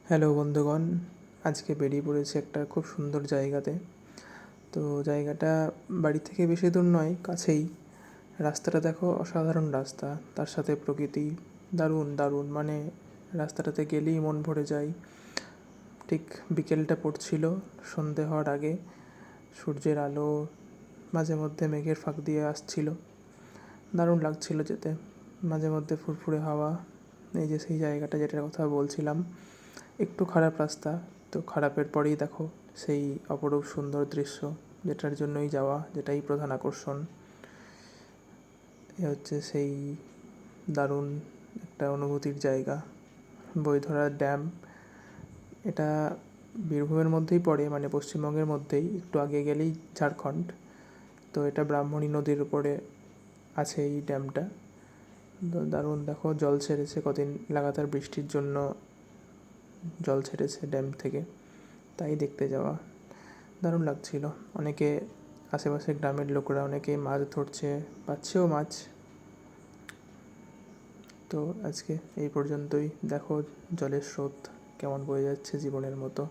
Hello বন্ধুগণ, আজকে বেরিয়ে পড়েছি একটা খুব সুন্দর জায়গাতে। তো জায়গাটা বাড়ি থেকে বেশি দূর নয়, কাছেই। রাস্তাটা দেখো, অসাধারণ রাস্তা, তার সাথে প্রকৃতি দারুণ দারুণ, মানে রাস্তাটাতে গেলেই মন ভরে যায়। ঠিক বিকেলটা পড়ছিল, সন্ধে হওয়ার আগে সূর্যের আলো মাঝে মধ্যে মেঘের ফাঁক দিয়ে আসছিল, দারুণ লাগছিল যেতে। মাঝে মধ্যে ফুরফুরে হাওয়া। এই যে সেই জায়গাটা যেটার কথা বলছিলাম, একটু খারাপ রাস্তা, তো খারাপের পরেই দেখো সেই অপরূপ সুন্দর দৃশ্য, যেটার জন্যই যাওয়া, যেটাই প্রধান আকর্ষণ। এ হচ্ছে সেই দারুণ একটা অনুভূতির জায়গা, বইধরা ড্যাম। এটা বীরভূমের মধ্যেই পড়ে, মানে পশ্চিমবঙ্গের মধ্যেই, একটু আগে গেলেই ঝাড়খণ্ড। তো এটা ব্রাহ্মণী নদীর উপরে আছে এই ড্যামটা। দারুণ, দেখো জল ছেড়েছে কদিন লাগাতার বৃষ্টির জন্য, জল ছেড়েছে ড্যাম থেকে, তাই দেখতে যাওয়া। দারুণ লাগছিল। অনেকে আশেপাশের গ্রামের লোকরা অনেকে মাছ ধরছে, পাচ্ছেও মাছ। তো আজকে এই পর্যন্তই। দেখো জলের স্রোত কেমন বয়ে যাচ্ছে জীবনের মতো।